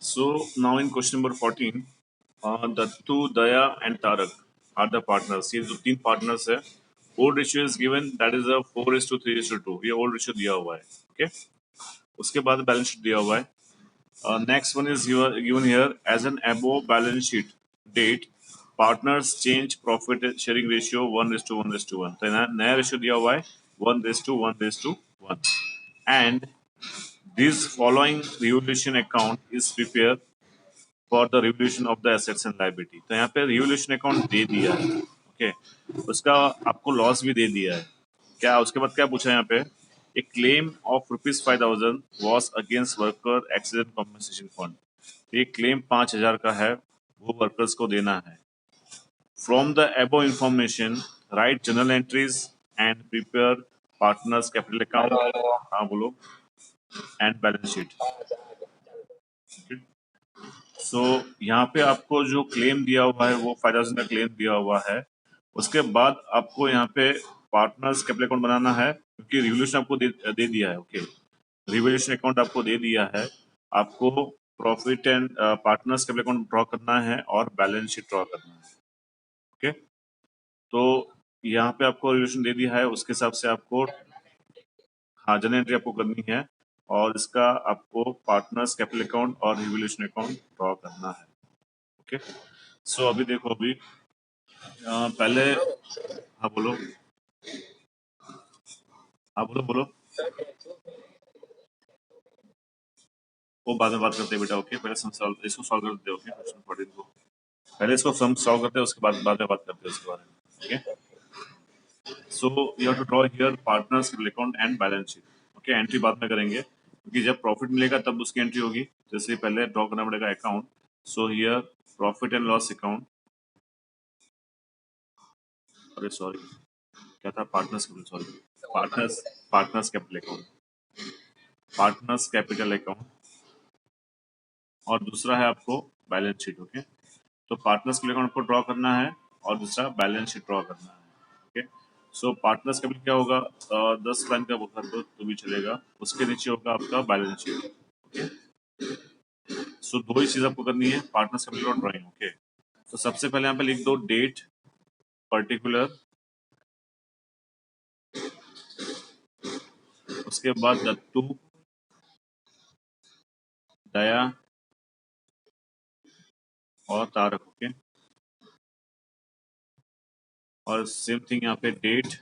So now in question number 14, Dattu, Daya and Tarak are the partners. ये जो तीन partners है, old ratio is given, that is a 4:3:2. ये old ratio दिया हुआ है, okay? उसके बाद balance sheet दिया हुआ है. Next one is given here as an above balance sheet date. Partners change profit sharing ratio 1:1:1. तो नया ratio दिया हुआ है 1:1:1. And this following revaluation account is prepared for the revolution of the assets and liability. तो यहाँ पे revolution account दे दिया है, ओके, उसका आपको लॉस भी दे दिया है. क्या उसके बाद क्या पूछा है यहाँ पे? A claim of ₹5,000 was against worker accident compensation fund. ये क्लेम 5,000 का है, वो वर्कर्स को देना है. From the above information write journal entries and prepare partners capital account. हाँ बोलो. And balance sheet. सो यहाँ पे आपको जो क्लेम दिया हुआ है वो 5,000 का क्लेम दिया हुआ है. उसके बाद आपको यहाँ पे पार्टनर्स कैपिटल अकाउंट बनाना है क्योंकि रिवोल्यूशन आपको दे दिया है. ओके, रिवोल्यूशन अकाउंट आपको दे दिया है. आपको profit and partners capital account draw करना है और बैलेंस शीट ड्रॉ करना है. ओके, तो यहाँ पे आपको रिवोल्यूशन दे दिया है, उसके हिसाब से आपको हाँ जनरल एंट्री आपको करनी है और इसका आपको पार्टनर्स कैपिटल अकाउंट और रिवोल्यूशन अकाउंट ड्रॉ करना है. ओके, सो अभी देखो अभी पहले हाँ बोलो. हाँ बोलो बोलो. वो बाद में बात करते हैं बेटा. ओके, पहले इसको सॉल्व करते हैं. ओके, क्वेश्चन 14 को पहले इसको सम सॉल्व करते हैं, उसके बाद में बात करते हैं उसके बारे में. Okay, so you have to draw here partners account and balance sheet. Okay, entry बाद में करेंगे क्योंकि जब प्रॉफिट मिलेगा तब उसकी एंट्री होगी. जैसे पहले ड्रॉ करना पड़ेगा account. So here profit and loss account. अरे सॉरी, क्या था? Partners capital. Sorry, partners capital account. Partners capital account और दूसरा है आपको बैलेंस शीट. ओके, तो पार्टनर्स के अकाउंट को ड्रॉ करना है और दूसरा बैलेंस शीट ड्रॉ करना है. ओके, सो पार्टनर्स का भी क्या होगा? 10 लाइन का बुक कर दो तो भी चलेगा. उसके नीचे होगा आपका बैलेंस शीट. ओके, सो दो ही चीज आपको करनी है, पार्टनर्स का और ड्रॉइंग. ओके, तो सबसे पहले यहाँ पे लिख दो डेट पर्टिकुलर. उसके बाद दत्तू, दया और तारक. ओके, और सेम थिंग यहाँ पे date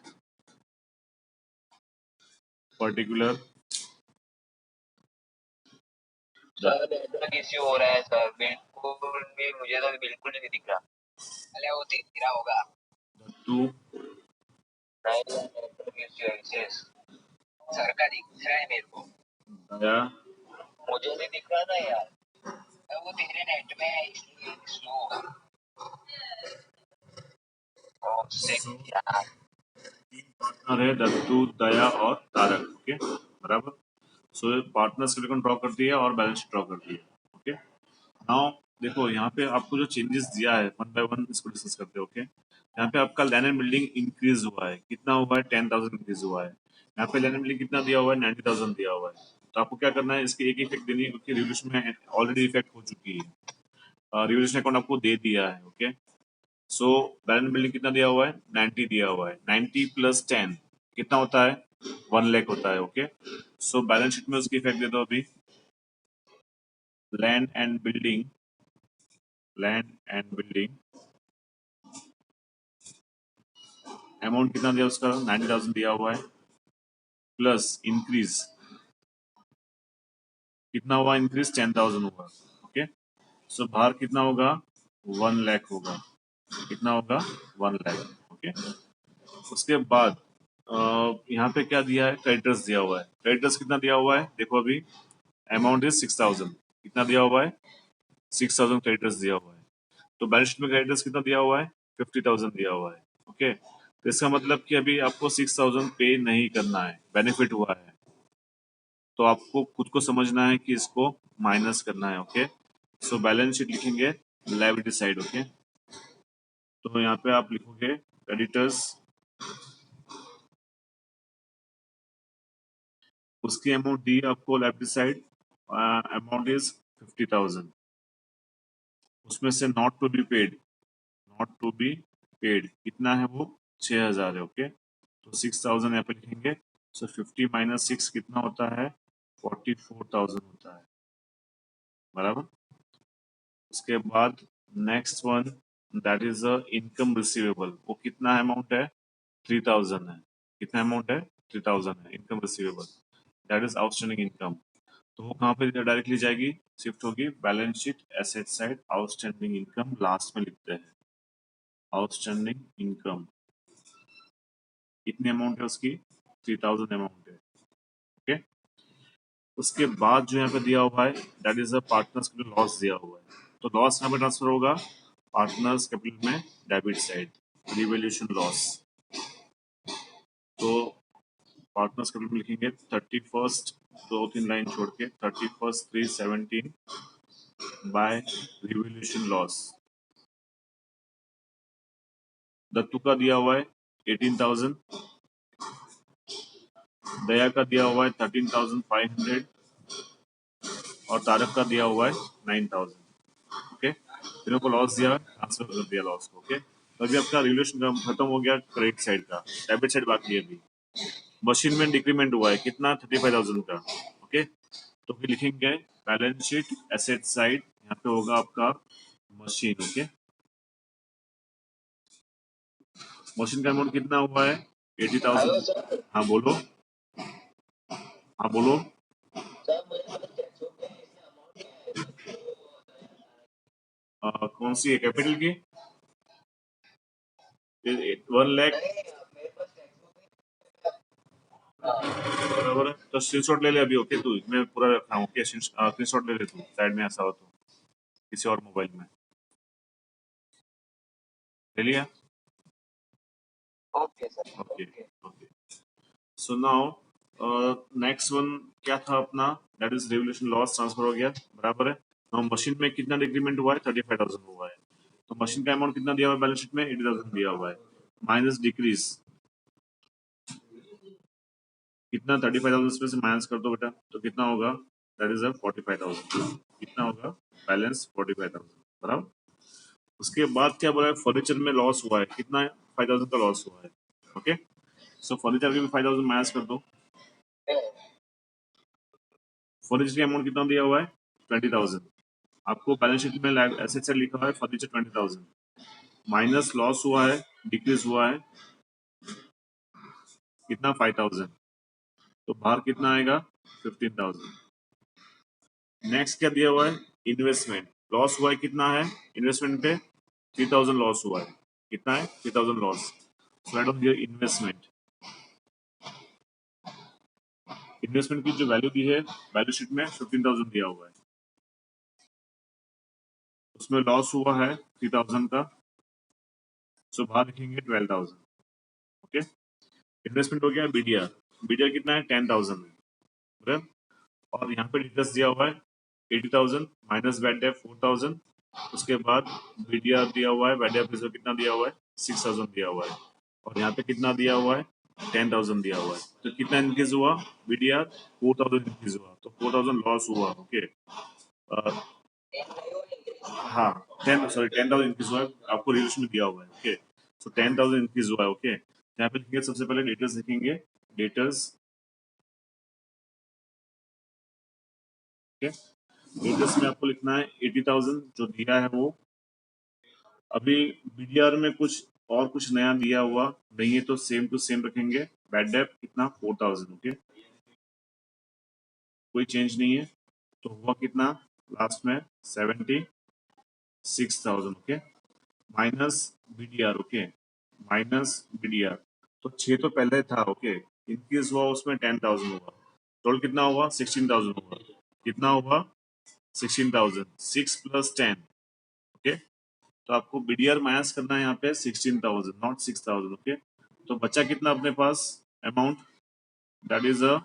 particular. Sir network issue हो रहा है सर, बिल्कुल भी मुझे तो बिल्कुल नहीं दिख रहा. अरे वो दिख रहा होगा. दत्तू, नहीं नेटवर्क इश्यू है विशेष. सर का दिख रहा है मेरे को, दया मुझे नहीं दिख रहा था यार. वो तेरे नेट में है इसलिए स्लो होगा. यार तीन पार्टनर है, दत्तू, दया और तारक. ओके, बराबर. सो पार्टनर्स के ड्रॉ कर दिया और बैलेंस शीट ड्रॉ कर दिया. ओके, नाउ देखो यहाँ पे आपको जो चेंजेस दिया है वन बाय वन इसको डिस्कस करते हैं. ओके, यहाँ पे आपका लैंड एंड बिल्डिंग इंक्रीज हुआ है. कितना हुआ है? 10,000 इंक्रीज हुआ है. यहाँ पे लैंड एंड बिल्डिंग कितना दिया हुआ है? 90,000 दिया हुआ है. तो आपको क्या करना है? इसकी एक इफेक्ट देनी है क्योंकि रिवोल्यूशन में ऑलरेडी इफेक्ट हो चुकी है. रिवोल्यूशन अकाउंट आपको दे दिया है. Okay, so land and building कितना दिया हुआ है? 90 दिया हुआ है. 90 प्लस 10 कितना होता है? 1 लाख होता है. ओके, सो बैलेंस शीट में उसकी इफेक्ट दे दो अभी. लैंड एंड बिल्डिंग अमाउंट कितना दिया उसका? 90,000 दिया हुआ है. प्लस इंक्रीज कितना हुआ? इंक्रीज 10,000 हुआ. ओके, सो बाहर कितना होगा? 1 लाख होगा. कितना होगा? 1 लाख. ओके, उसके बाद यहाँ पे क्या दिया है? क्रेडिटर्स दिया हुआ है. क्रेडिटर्स कितना दिया हुआ है? देखो अभी अमाउंट इज 6,000. कितना दिया हुआ है? 6,000 क्रेडिटर्स दिया हुआ है. तो बैलेंस शीट में क्रेडिटर्स कितना दिया हुआ है? 50,000 दिया हुआ है. ओके, तो इसका मतलब कि अभी आपको 6,000 पे नहीं करना है, बेनिफिट हुआ है. तो आपको खुद को समझना है कि इसको माइनस करना है. ओके, सो बैलेंस शीट लिखेंगे लायबिलिटी साइड. ओके, तो यहाँ पे आप लिखोगे क्रेडिटर्स, उसकी अमाउंट दी आपको लायबिलिटी साइड, अमाउंट इज 50,000, उसमें से नॉट टू बी पेड कितना है वो 6,000 है। ओके, तो 6,000 यहाँ पे लिखेंगे। सो 50 माइनस 6 कितना होता है 44,000 होता है, बराबर। उसके बाद next one that is a income receivable, वो कितना अमाउंट है 3,000 है। कितना अमाउंट है 3,000 है income receivable, that is outstanding income. तो वो कहाँ पे डायरेक्टली जाएगी, शिफ्ट होगी balance sheet asset side, outstanding income last में लिखते हैं। आउटस्टैंडिंग इनकम कितनी अमाउंट है उसकी 3,000 अमाउंट है। ओके, उसके बाद जो यहाँ पे दिया हुआ है दैट इज अ पार्टनर्स के लिए लॉस दिया हुआ है, तो लॉस यहाँ पे ट्रांसफर होगा पार्टनर्स कैपिटल में डेबिट साइड, रिवैल्यूएशन लॉस। तो पार्टनर्स कैपिटल में लिखेंगे 31st, 2-3 लाइन छोड़ के 31st 3/17 bye revaluation loss. Dattu का दिया हुआ है 18,000, दया का दिया हुआ है 13,500 और तारक का दिया हुआ है 9,000। ओके, तीनों को लॉस दिया, ट्रांसफर कर दिया लॉस को। ओके, तो अभी आपका रिवैल्यूएशन खत्म हो गया क्रेडिट साइड का, डेबिट साइड बाकी है अभी। मशीन में डिक्रीमेंट हुआ है कितना 35,000 का। ओके, तो फिर लिखेंगे बैलेंस शीट एसेट साइड, यहाँ पे होगा आपका मशीन। ओके, मशीन का अमाउंट कितना हुआ है 80,000। हाँ बोलो, हाँ बोलो। कौन सी है कैपिटल की 1 लाख, बराबर है। तो स्क्रीनशॉट ले ले अभी। ओके, तू मैं पूरा रखा हूँ। ओके, स्क्रीनशॉट ले ले तू, साइड में ऐसा हो तो किसी और मोबाइल में ले लिया। Okay sir, okay okay, so now next one क्या था अपना, that is revaluation loss transfer हो गया, बराबर है। नाउ मशीन में कितना डिक्रीमेंट हुआ है 35,000 हुआ है, तो मशीन का अमाउंट कितना दिया हुआ है बैलेंस शीट में 80,000 दिया हुआ है, माइनस डिक्रीज कितना 35,000 इसमें से माइनस कर दो बेटा, तो कितना होगा दैट इज 45,000। कितना होगा बैलेंस 45,000, बराबर। उसके बाद क्या बोला है फर्नीचर में लॉस हुआ है कितना है 5,000 का लॉस हुआ है। ओके, सो फर्नीचर के भी 5,000 माइनस कर दो। फर्नीचर का अमाउंट कितना दिया हुआ है 20,000, आपको बैलेंस शीट में एसेट साइड लिखा हुआ है फर्नीचर 20,000, माइनस लॉस हुआ है, डिक्रीज हुआ है कितना 5,000, तो बाहर कितना आएगा 15,000। नेक्स्ट क्या दिया हुआ है इन्वेस्टमेंट, लॉस हुआ है कितना है इन्वेस्टमेंट पे 3,000 लॉस हुआ है, कितना है 3,000 loss. So right of here investment, investment की जो वैल्यू दी है बैलेंस शीट में 15,000 दिया हुआ है, उसमें लॉस हुआ है 3,000 का, सो बाहर लिखेंगे 12,000। ओके, इन्वेस्टमेंट हो गया बीडीआर, बीडीआर कितना है 10,000 है, बराबर। और यहाँ पे डिटेल्स दिया हुआ है 80,000 माइनस बैड डेट 4,000, उसके बाद बीडीआर दिया हुआ है, बैड डेट रिजर्व कितना दिया हुआ है 6,000 दिया हुआ है, और यहाँ पे कितना दिया हुआ है 10,000 दिया हुआ है, तो कितना इंक्रीज हुआ बीडीआर 4,000 इंक्रीज हुआ, तो 4,000 लॉस हुआ। ओके, हाँ 10,000 इंक्रीज हुआ है, आपको रिलेशन में दिया हुआ है। ओके, सो 10,000 इंक्रीज हुआ है। ओके, यहाँ पे लिखेंगे सबसे पहले डेटर्स लिखेंगे, डेटर्स। ओके, डेटर्स में आपको लिखना है 80,000 जो दिया है वो, अभी बीडीआर में कुछ और कुछ नया दिया हुआ नहीं है तो सेम टू सेम रखेंगे, बैड डेट कितना 4,000। ओके, कोई चेंज नहीं है, तो हुआ कितना लास्ट में 76,000। Okay, minus BDR. Okay, minus BDR, तो 6 तो पहले था। ओके, इंक्रीज हुआ उसमें 10,000 हुआ, टोटल कितना हुआ 16,000 हुआ, कितना हुआ 16,000, 6 प्लस 10। ओके, तो आपको बीडीआर माइनस करना है यहाँ पे 16,000 नॉट 6,000। ओके, तो बचा कितना अपने पास amount, that is a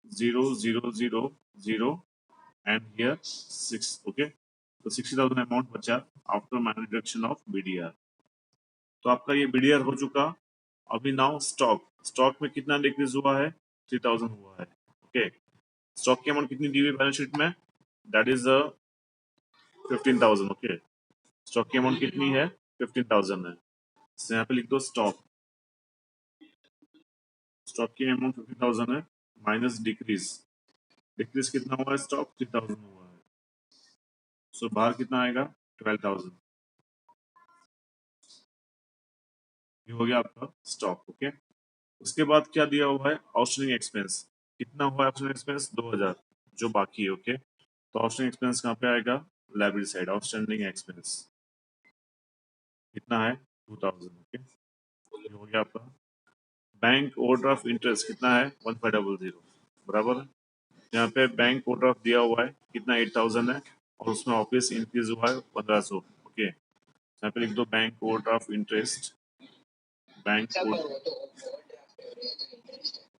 0,000 and here 6। Okay, तो 60,000 अमाउंट बचा after minus deduction of BDR. तो आपका ये बीडीआर हो चुका। अभी नाउ स्टॉक, स्टॉक में कितना डिक्रीज हुआ है 3,000 हुआ है। ओके, स्टॉक की अमाउंट कितनी दी हुई बैलेंस शीट में दैट इज 15,000। ओके, स्टॉक की अमाउंट कितनी है? 15,000 है। तो यहाँ पे लिख दो स्टॉक की अमाउंट 15,000 है माइनस डिक्रीज। डिक्रीज कितना हुआ है? स्टॉक 3,000 हुआ है। सो बाहर कितना आएगा? 12,000। ये हो गया आपका स्टॉक। ओके, उसके बाद क्या दिया हुआ है? Outstanding expense. कितना हुआ है आउटस्टैंडिंग एक्सपेंस? 2,000 जो बाकी है। ओके, तो आउटस्टैंडिंग एक्सपेंस कहाँ पे आएगा? Liability side. आउटस्टैंडिंग एक्सपेंस कितना है? 2,000। ओके, ये हो गया आपका। बैंक ओवरड्राफ्ट इंटरेस्ट कितना है? 1500 बराबर है। यहाँ पे बैंक ओवरड्राफ्ट दिया हुआ है कितना? 8,000 है, और उसमें ऑफिस इंक्रीज हुआ है 1,500। ओके, यहाँ पे लिख दो बैंक ओवरड्राफ्ट इंटरेस्ट। बैंक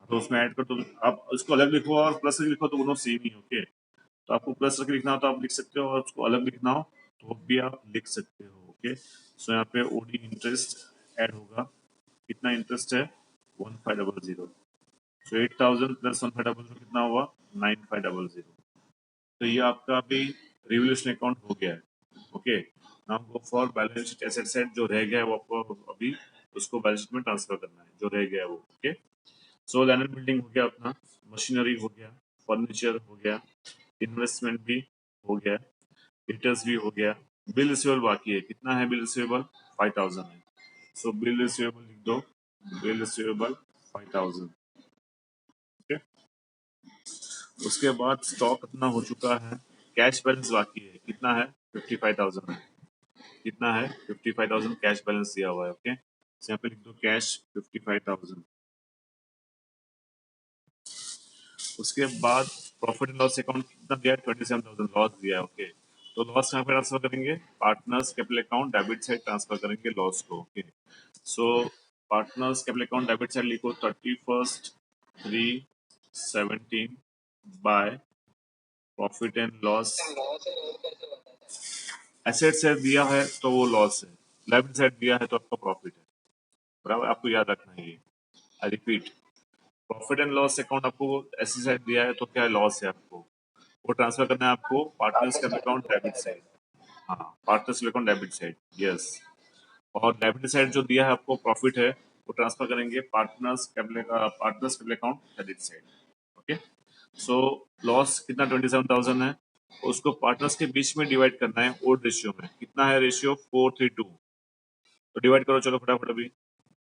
तो उसमें ऐड कर दो। आप उसको अलग लिखो और प्लस लिखो तो दोनों सेम ही। ओके, तो आपको प्लस रख लिखना हो तो आप लिख सकते हो, और उसको अलग लिखना हो तो भी आप लिख सकते हो। ओके, सो यहाँ पे ओडी इंटरेस्ट ऐड होगा। कितना इंटरेस्ट है? 1500। सो 8,000 प्लस 1500 कितना हुआ? 9500। तो ये आपका अभी रिवोल्यूशन अकाउंट हो गया है। Okay, now go for balance sheet asset side. जो रह गया है वो आपको अभी उसको बैलेंस शीट में ट्रांसफर करना है, जो रह गया है वो। Okay, so land and building हो गया अपना, मशीनरी हो गया, फर्नीचर हो गया, इन्वेस्टमेंट भी हो गया, रिटर्स भी हो गया। बिल रिसीवेबल बाकी है। कितना है बिल रिसीवेबल? 5,000 है। सो बिल रिसीवेबल लिख दो। Bill receivable 5,000। ओके, उसके बाद स्टॉक अपना हो चुका है। कैश बैलेंस बाकी है। कितना है? 55,000 है। कितना है? 55,000 कैश बैलेंस दिया हुआ है। ओके, यहाँ पे लिख दो कैश 55,000। उसके बाद प्रॉफिट एंड लॉस अकाउंट कितना दिया है? 27,000 लॉस दिया है। ओके, तो लॉस कहाँ पे ट्रांसफर करेंगे? Partners capital account debit side transfer करेंगे लॉस को। Okay, so partners capital account debit side लिखो 31/3/17 by profit and loss. Asset side दिया है तो वो लॉस है, लायबिलिटी साइड दिया है तो आपका प्रॉफिट है। बराबर, आपको याद रखना है ये। I repeat, profit and loss account आपको एसेट साइड दिया है तो क्या लॉस है, आपको वो ट्रांसफर करना है आपको पार्टनर्स का अकाउंट डेबिट साइड। हाँ, पार्टनर्स का अकाउंट डेबिट साइड, यस। और डेबिट साइड जो दिया है आपको प्रॉफिट है, वो ट्रांसफर करेंगे partners capital account credit side. Okay, so loss कितना? 27,000 है। उसको पार्टनर्स के बीच में डिवाइड करना है ओड रेशियो में। कितना है रेशियो? 4:3:2। तो डिवाइड करो चलो फटाफट अभी।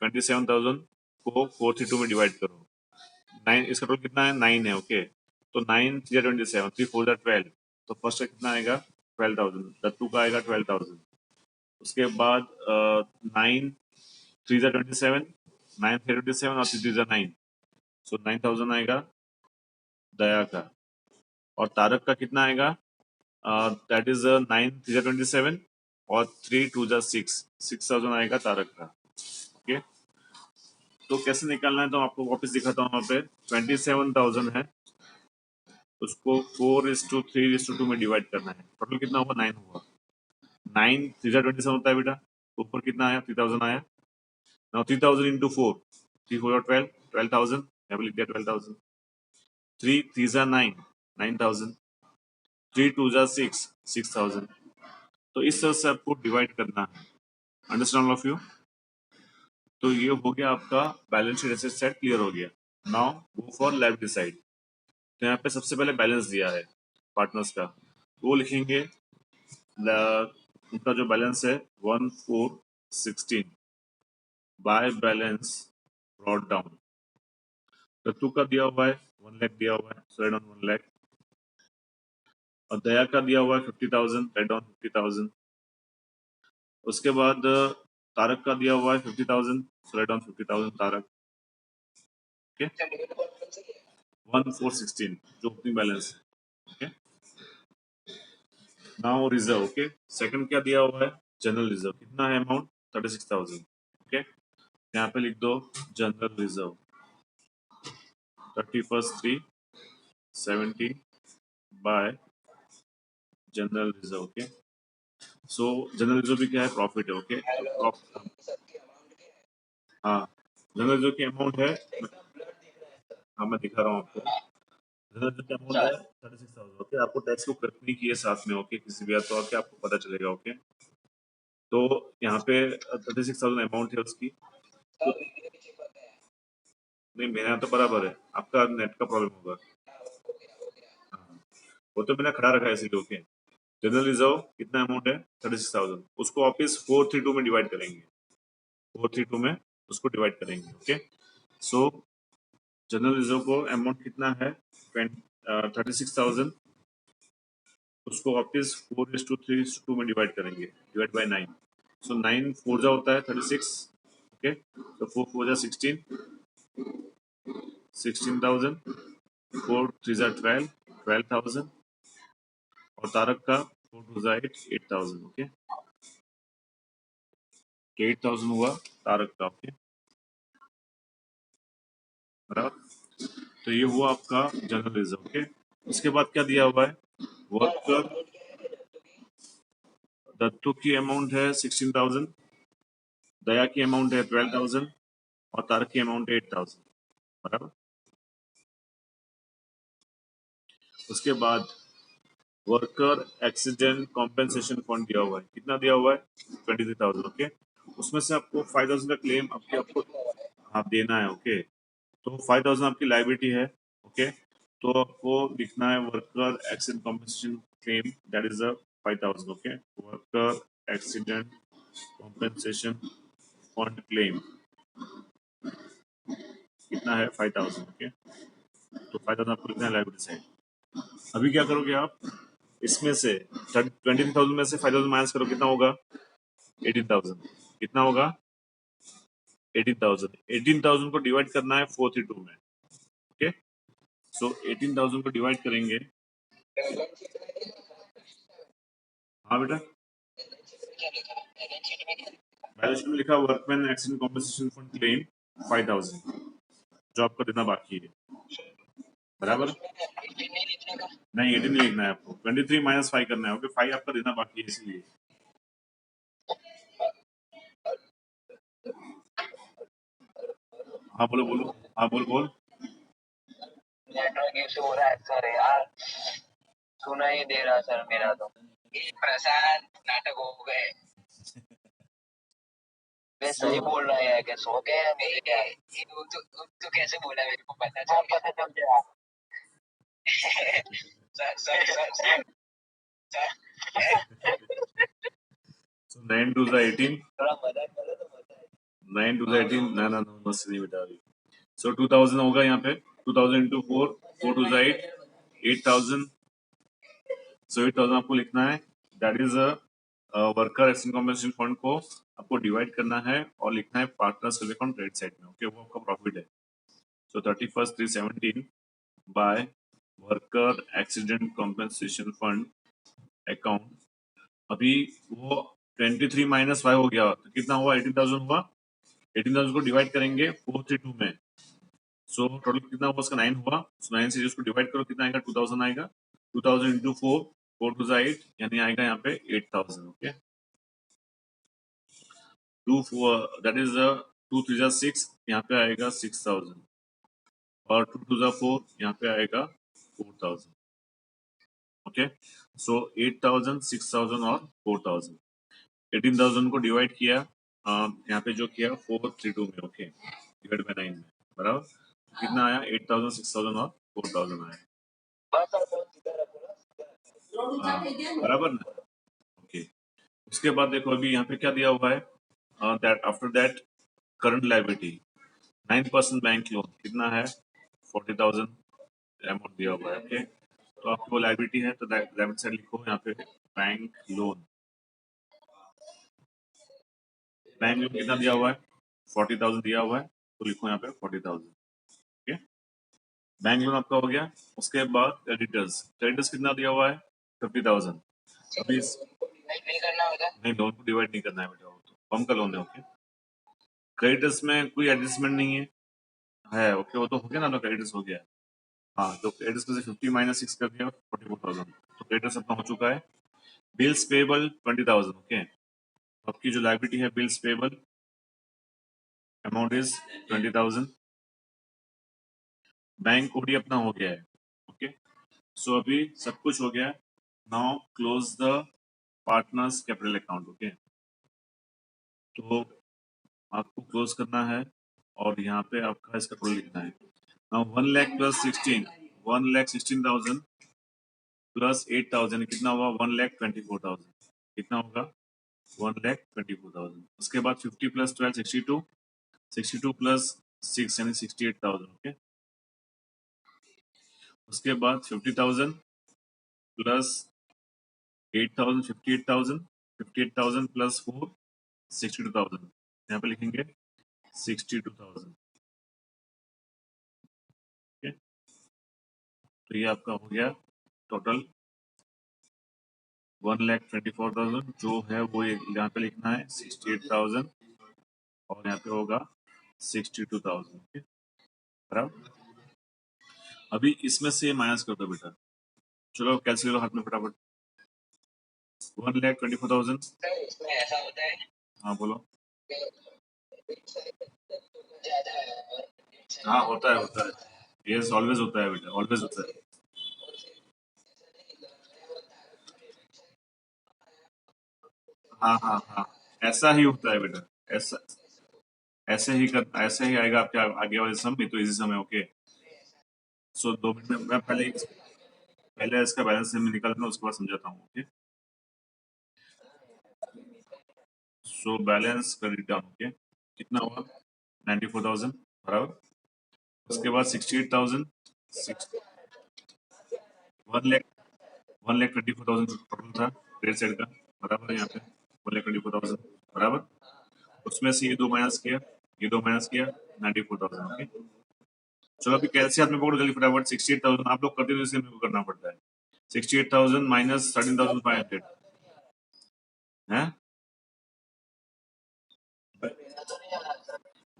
27,000 को 4:3:2 में डिवाइड करो। 9, इसका टोटल कितना है? 9 है। ओके, तो 9 3 27, 3 4 12। तो फर्स्ट का कितना आएगा? 12,000। दत्तू का आएगा 12,000। उसके बाद 9 3 27, 9 3 27 और 3 3 9। सो 9,000 आएगा दया का। और तारक का कितना आएगा? दैट इज 9 3 27 और 3 2 6, 6,000 आएगा तारक का। ओके, तो कैसे निकालना है तो आपको वापस दिखाता हूँ। वहाँ पे 27,000 है, उसको 4:3:2 में डिवाइड करना है। टोटल कितना हुआ? 9 हुआ। 9 3 27 होता है बेटा, तो ऊपर कितना आया? 3,000 आया। Now 3,000 into 4, 3 4 12, 12,000। यहाँ पे लिख दिया 12,000। 3 3 9, 9,000। 3 2 6, 6,000। तो इस तरह से आपको डिवाइड करना है। Understand all of you? तो ये हो गया आपका balance sheet asset side clear हो गया। Now go for liability side. तो यहाँ पे सबसे पहले बैलेंस दिया है पार्टनर्स का, वो लिखेंगे। उनका जो बैलेंस है 1,416 by balance brought down. Dattu का दिया हुआ है 1 लाख दिया हुआ है, सो राइट डाउन 1 लाख। और दया का दिया हुआ है 50,000, राइट डाउन 50,000। उसके बाद तारक का दिया हुआ है 50,000, सो राइट डाउन 50,000 तारक। ओके, 1,416 जो ओपनिंग बैलेंस है। Okay, now reserve. Okay, second क्या दिया हुआ है? General reserve. कितना है अमाउंट? 36,000। ओके, यहाँ पे लिख दो general reserve 31/3/17 bye general reserve. Okay, सो जनरल रिजर्व भी क्या है? प्रॉफिट है। ओके, हाँ, जनरल रिजर्व की अमाउंट है। हाँ, मैं दिखा रहा हूँ आपको। अमाउंट है 36,000। ओके, आपको टैक्स को कट नहीं किए साथ में। ओके, किसी भी तो आके आपको पता चलेगा। ओके, तो यहाँ पे 36,000 अमाउंट है उसकी। तो नहीं, मेरे यहाँ तो बराबर है, आपका नेट का प्रॉब्लम होगा। हाँ, वो तो मैंने खड़ा रखा है इसीलिए। ओके, जनरल रिजर्व कितना अमाउंट है 36,000, उसको वापिस 432 में डिवाइड करेंगे। 432 में उसको डिवाइड करेंगे। ओके, सो जनरल रिजर्व को अमाउंट कितना है 36,000, उसको वापिस 4:3:2 में डिवाइड करेंगे, डिवाइड बाय 9। सो 9 4 जा होता है 36। ओके, तो 4 4 जा 16, 16,000, 4 3 जा 12, 12,000, और तारक का 4 2 जा 8, 8,000। ओके, 8,000 हुआ तारक का। ओके, बराबर। तो ये हुआ आपका जनरल रिजर्व। ओके, उसके बाद क्या दिया हुआ है, वर्कर दत्तू की अमाउंट है 16,000, दया की अमाउंट है 12,000, और तारक की अमाउंट है 8,000। बराबर। उसके बाद वर्कर एक्सीडेंट कॉम्पेंसेशन फंड दिया हुआ है, कितना दिया हुआ है 23,000। ओके, उसमें से आपको 5,000 का क्लेम आपको आप देना है। ओके, तो 5,000 आपकी लाइबिलिटी है। ओके, तो आपको लिखना है worker accident compensation claim, that is a 5,000। Okay, worker accident compensation fund claim कितना है 5,000। ओके, तो 5,000 आपको लिखना है लाइबिलिटी साइड। अभी क्या करोगे आप, इसमें से 23,000 में से 5,000 माइनस करो, कितना होगा 18,000। कितना होगा 18,000। 18,000 को डिवाइड करना है 432 में। ओके, सो 18,000 को डिवाइड करेंगे। हाँ बेटा, बैलेंस शीट में लिखा workman accident compensation fund claim 5,000, जो आपको देना बाकी है। बराबर, नहीं 18 नहीं लिखना है आपको, 23 माइनस 5 करना है। ओके, 5 आपका देना बाकी है इसलिए। हाँ बोलो बोलो, हाँ बोल बोल। नेटवर्क इशू हो रहा है सर यार, सुना ही दे रहा सर मेरा तो। प्रसाद नाटक हो गए। मैं सही बोल रहा है कि सो गए हैं मेरे क्या। तू कैसे बोला मेरे को पता चल गया। पता चल गया। Sir sir sir sir So 9 2 is 18, थोड़ा मदद करो तो मजा है। 9 2 is 18, ना ना ना मस्त नहीं बेटा अभी। So 2,000 होगा यहाँ पे, 2,000 into 4, 4 2 is 8, 8,000। So 8,000 आपको लिखना है, that is a worker accident compensation fund को आपको डिवाइड करना है और लिखना है पार्टनर्स अकाउंट क्रेडिट साइड में। ओके, वो आपका प्रॉफिट है। So 31st 317 by worker accident compensation fund account. अभी वो 23 माइनस 5 हो गया, तो कितना हुआ 18,000 हुआ। 18,000 को डिवाइड करेंगे 432 में। सो टोटल कितना हुआ उसका 9 हुआ। सो 9 से उसको डिवाइड करो, कितना आएगा 2,000 आएगा। 2,000 इंटू 4, 4 टू 8, यानी आएगा यहाँ पे 8,000। ओके, 2 दैट इज 2 3 6, यहाँ पे आएगा 6,000, और 2 2 4, यहाँ पे आएगा 4,000। ओके, सो 8,000, 6,000 और 4,000। 18,000 को डिवाइड किया, यहाँ पे जो किया 432 में। ओके, डिवाइड बाय 9 में, बराबर कितना आया 8,000, 6,000 और 4,000 आया। बराबर ना। ओके, उसके बाद देखो अभी यहाँ पे क्या दिया हुआ है, that after that current liability 9% bank loan कितना है 40,000 अमाउंट दिया हुआ है। ओके, तो आपको लायबिलिटी है तो लायबिलिटी साइड लिखो यहाँ पे बैंक लोन। बैंक लोन कितना दिया हुआ है 40,000 दिया हुआ है, तो लिखो यहाँ पे 40,000। ओके, बैंक लोन आपका हो गया। उसके बाद क्रेडिटर्स, क्रेडिटर्स कितना दिया हुआ है 50,000। अभी नहीं करना होगा। नहीं, लोन को डिवाइड नहीं करना है बेटा, वो तो फर्म का लोन है। ओके, क्रेडिटर्स में कोई एडजस्टमेंट नहीं है। ओके, वो तो हो गया ना, तो क्रेडिटर्स हो गया। हाँ, तो क्रेडिटर्स में से 50 माइनस 6 कर दिया 44,000, तो क्रेडिटर्स अपना हो चुका है। Bills payable 20,000। ओके, आपकी जो लायबिलिटी है bills payable amount is 20,000। Bank OD अपना हो गया है। ओके, सो अभी सब कुछ हो गया. Now close the partners capital account. Okay, तो आपको क्लोज करना है और यहाँ पे आपका इसका टोटल लिखना है. नाउ 1 लाख प्लस 16, 1,16,000 प्लस 8,000 कितना होगा? 1,24,000. कितना होगा? 1,24,000. उसके बाद 50 प्लस 12 62, 62 प्लस 6 यानी 68,000. ओके, उसके बाद 50,000 प्लस 8,000 58,000, 58,000 प्लस 4 62,000. यहाँ पे लिखेंगे 62,000. ओके, तो ये आपका हो गया टोटल 1,24,000. जो है वो यहाँ पे लिखना है 68,000 और यहाँ पे होगा 62,000. ओके, बराबर. अभी इसमें से माइनस कर दो बेटा. चलो कैलकुलेट करो हाथ में फटाफट. 1,24,000. सर इसमें ऐसा होता है हाँ बोलो. ज्यादा है और हाँ होता है. यस, ऑलवेज होता है बेटा, ऑलवेज होता है. हाँ, ऐसा ही होता है बेटा. ऐसा ऐसे ही आएगा आपके आगे वाले सम में. तो इजी सम है. ओके, सो 2 मिनट में मैं पहले इसका बैलेंस में निकाल दूँ, उसके बाद समझाता हूँ. Okay, so balance credit down. Okay, कितना हुआ? 94,000 बराबर. उसके बाद 68,000, 1,24,000 टोटल था क्रेडिट साइड का. बराबर, यहाँ पे 1,24,000 बराबर. उसमें से ये 2 माइनस किया, ये 2 माइनस किया, 94,000. ओके, चलो अभी कैसे हाथ में पकड़ो जल्दी फटाफट. 68,000 आप लोग करते हो, इसे मेरे को करना पड़ता है. 68,000 माइनस 13,500 है.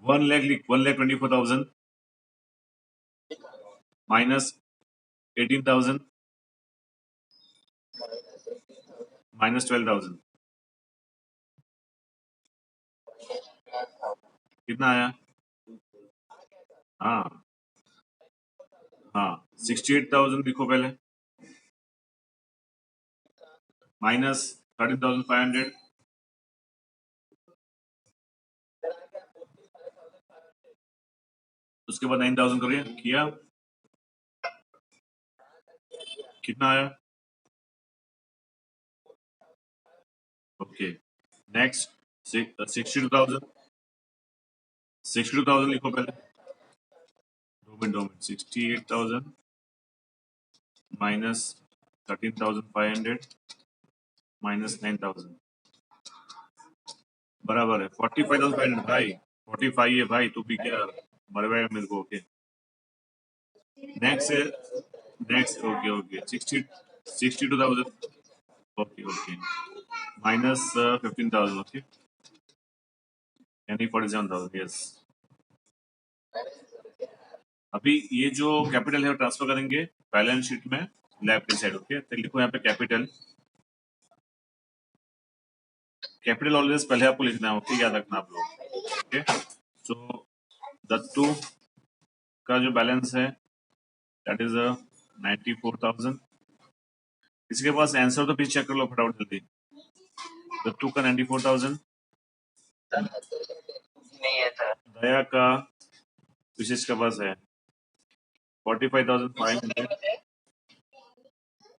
1,24,000 माइनस 18,000 माइनस 12,000. कितना आया? हाँ, 68,000 लिखो पहले, माइनस 13,500, उसके बाद 9,000 करिए. किया? कितना आया? ओके, नेक्स्ट 62,000 लिखो पहले. 2 मिनट. 68,000 माइनस 13,500 माइनस 9,000 बराबर है 45,500. भाई 45 है भाई, तू भी क्या मरवाएगा मेरे को. Okay, next okay 62,000. Okay minus 15,000. Okay, यानी 47,000. यस, अभी ये जो कैपिटल है वो ट्रांसफर करेंगे बैलेंस शीट में लेफ्ट की साइड. ओके, तो लिखो यहाँ पे कैपिटल ऑलवेज पहले आपको लिखना है. ओके, याद रखना आप लोग. ओके, सो दत्तू का जो बैलेंस है दैट इज 94,000. इसके पास आंसर तो प्लीज चेक कर लो फटाफट जल्दी. दत्तू का 94,000, नहीं है सर. दया का विशेष के पास है 45,500,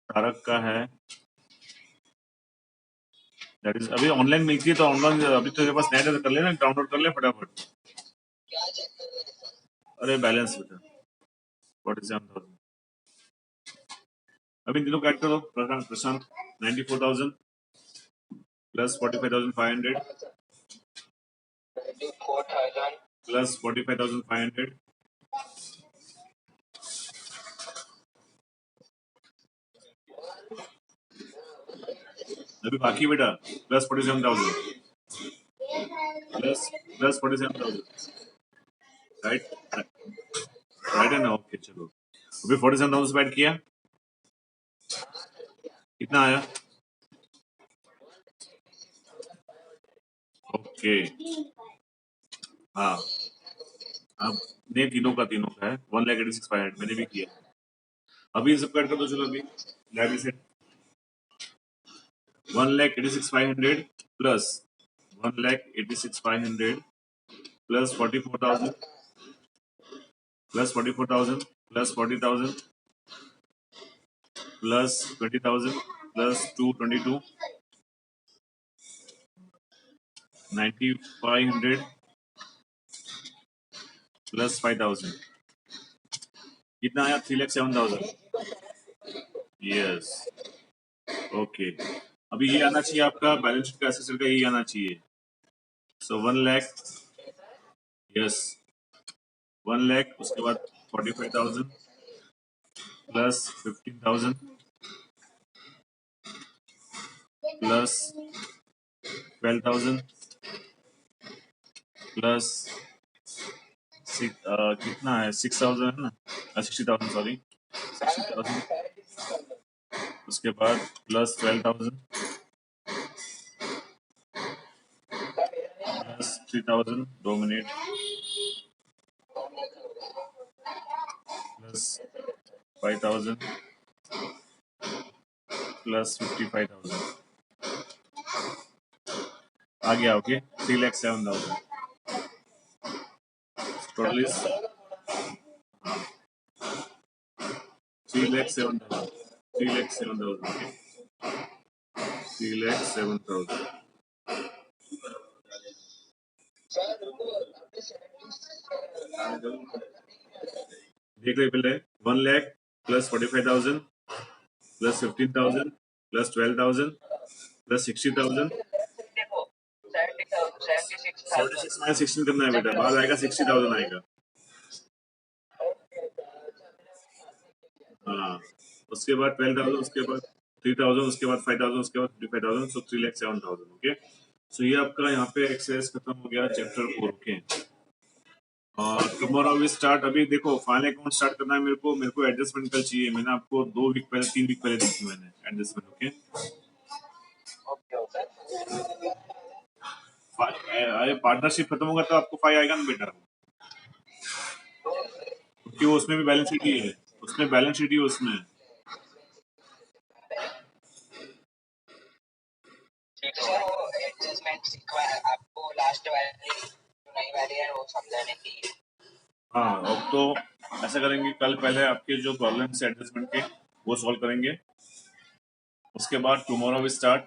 तारक का है दैट इज. अभी ऑनलाइन मिलती है तो ऑनलाइन, अभी तो तेरे पास नेट है तो कर लेना, डाउनलोड कर ले फटाफट. अरे बैलेंस बेटा 47,000. अभी इन तीनों को ऐड करो. प्रशांत 94,000 प्लस 45,500 94,000 प्लस 45,500 अभी बाकी बेटा प्लस 47,000 प्लस 47,000. राइट, राइट है ना. ओके चलो, अभी 47,000 से ऐड किया, कितना आया? ओके, हाँ, अब नहीं तीनों का है 1,86,500 मैंने भी किया. अभी सब कर दो, चलो अभी लाइब्रेरी से 1,86,500 plus 1,86,500 plus 44,000 plus 44,000 plus 40,000 plus 20,000 plus 222 9,500 plus 5,000 कितना आया? 3,07,000। Yes, okay. अभी ये आना चाहिए आपका बैलेंस शीट का एसेसर का, ये आना चाहिए। सो 1 लाख, यस 1 लाख, उसके बाद 45,000 प्लस 15,000 प्लस 12,000 प्लस कितना है? 6,000 है ना, 60,000 सॉरी 60,000, उसके बाद plus 12,000 plus 3,000, 2 minute, plus 5,000 plus 55,000 आ गया। Okay, 3,07,000 total is 3,07,000 3,07,000 okay, 3,07,000। देख रहे पहले 1 lakh plus 45,000 plus 15,000 plus 12,000 plus 60,000, 76 minus 16 करना है बेटा, बाद आएगा 60,000 आएगा। हाँ, उसके बाद 12,000, उसके बाद 3,000, उसके बाद 5,000, उसके बाद 55,000, सो 3,07,000। ओके, सो ये आपका यहाँ पे एक्सरसाइज खत्म हो गया चैप्टर 4। ओके, और टुमारो वी स्टार्ट। अभी देखो फाइनल अकाउंट स्टार्ट करना है मेरे को एडजस्टमेंट कल चाहिए। मैंने आपको 2 वीक पहले 3 वीक पहले दी थी मैंने एडजस्टमेंट। ओके, अरे पार्टनरशिप खत्म होगा तो आपको 5 आएगा ना बेटा, क्योंकि वो उसमें भी बैलेंस शीट ही है, उसमें बैलेंस शीट ही उसमें। सर वो एडजस्टमेंट आपको लास्ट वाली जो नई वाली है वो समझाने की। हाँ, अब तो ऐसा करेंगे, कल पहले आपके जो प्रॉब्लम्स है एडजस्टमेंट के वो सॉल्व करेंगे, उसके बाद tomorrow we start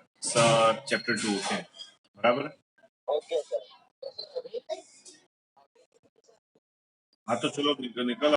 chapter 2। Okay, बराबर। Okay sir. हाँ तो चलो निकल